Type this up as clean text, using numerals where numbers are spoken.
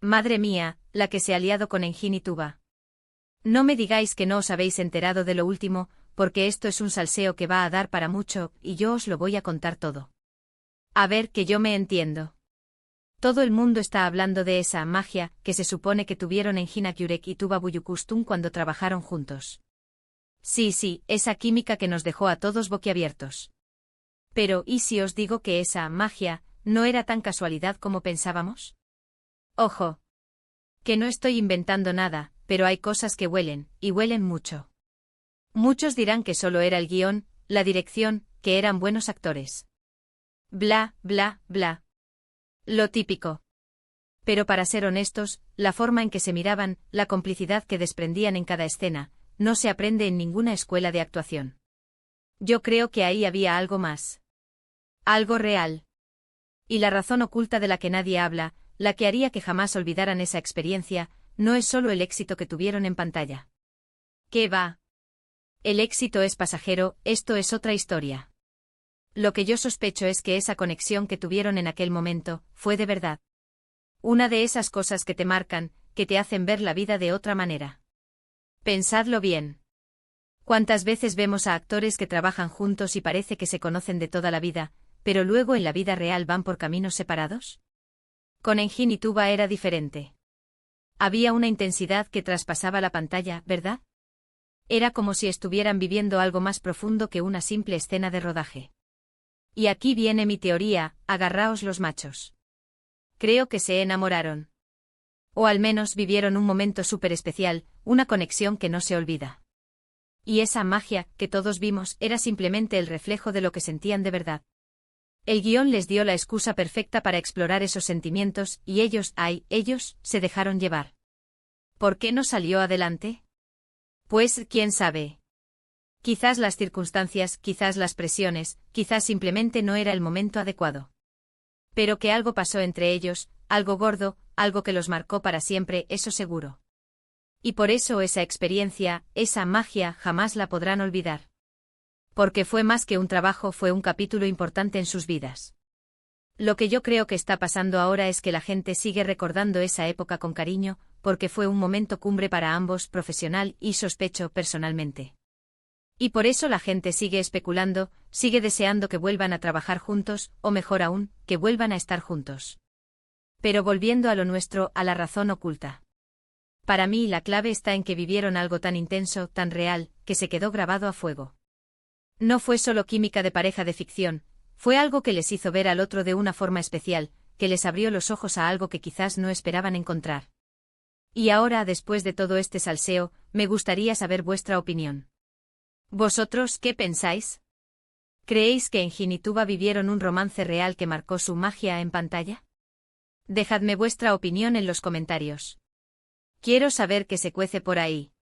Madre mía, la que se ha liado con Engin y Tuba. No me digáis que no os habéis enterado de lo último, porque esto es un salseo que va a dar para mucho, y yo os lo voy a contar todo. A ver, que yo me entiendo. Todo el mundo está hablando de esa magia que se supone que tuvieron Engin Akyurek y Tuba Büyüküstün cuando trabajaron juntos. Sí, esa química que nos dejó a todos boquiabiertos. Pero, ¿y si os digo que esa magia no era tan casualidad como pensábamos? Ojo. Que no estoy inventando nada, pero hay cosas que huelen, y huelen mucho. Muchos dirán que solo era el guión, la dirección, que eran buenos actores. Bla, bla, bla. Lo típico. Pero para ser honestos, la forma en que se miraban, la complicidad que desprendían en cada escena, no se aprende en ninguna escuela de actuación. Yo creo que ahí había algo más. Algo real. Y la razón oculta de la que nadie habla, la que haría que jamás olvidaran esa experiencia, no es solo el éxito que tuvieron en pantalla. ¿Qué va? El éxito es pasajero, esto es otra historia. Lo que yo sospecho es que esa conexión que tuvieron en aquel momento, fue de verdad. Una de esas cosas que te marcan, que te hacen ver la vida de otra manera. Pensadlo bien. ¿Cuántas veces vemos a actores que trabajan juntos y parece que se conocen de toda la vida, pero luego en la vida real van por caminos separados? Con Engin y Tuba era diferente. Había una intensidad que traspasaba la pantalla, ¿verdad? Era como si estuvieran viviendo algo más profundo que una simple escena de rodaje. Y aquí viene mi teoría, agarraos los machos. Creo que se enamoraron. O al menos vivieron un momento súper especial, una conexión que no se olvida. Y esa magia, que todos vimos, era simplemente el reflejo de lo que sentían de verdad. El guión les dio la excusa perfecta para explorar esos sentimientos, y ellos, se dejaron llevar. ¿Por qué no salió adelante? Pues, quién sabe. Quizás las circunstancias, quizás las presiones, quizás simplemente no era el momento adecuado. Pero que algo pasó entre ellos, algo gordo, algo que los marcó para siempre, eso seguro. Y por eso esa experiencia, esa magia, jamás la podrán olvidar. Porque fue más que un trabajo, fue un capítulo importante en sus vidas. Lo que yo creo que está pasando ahora es que la gente sigue recordando esa época con cariño, porque fue un momento cumbre para ambos, profesional y sospecho personalmente. Y por eso la gente sigue especulando, sigue deseando que vuelvan a trabajar juntos, o mejor aún, que vuelvan a estar juntos. Pero volviendo a lo nuestro, a la razón oculta. Para mí la clave está en que vivieron algo tan intenso, tan real, que se quedó grabado a fuego. No fue solo química de pareja de ficción, fue algo que les hizo ver al otro de una forma especial, que les abrió los ojos a algo que quizás no esperaban encontrar. Y ahora, después de todo este salseo, me gustaría saber vuestra opinión. ¿Vosotros qué pensáis? ¿Creéis que Engin y Tuba vivieron un romance real que marcó su magia en pantalla? Dejadme vuestra opinión en los comentarios. Quiero saber qué se cuece por ahí.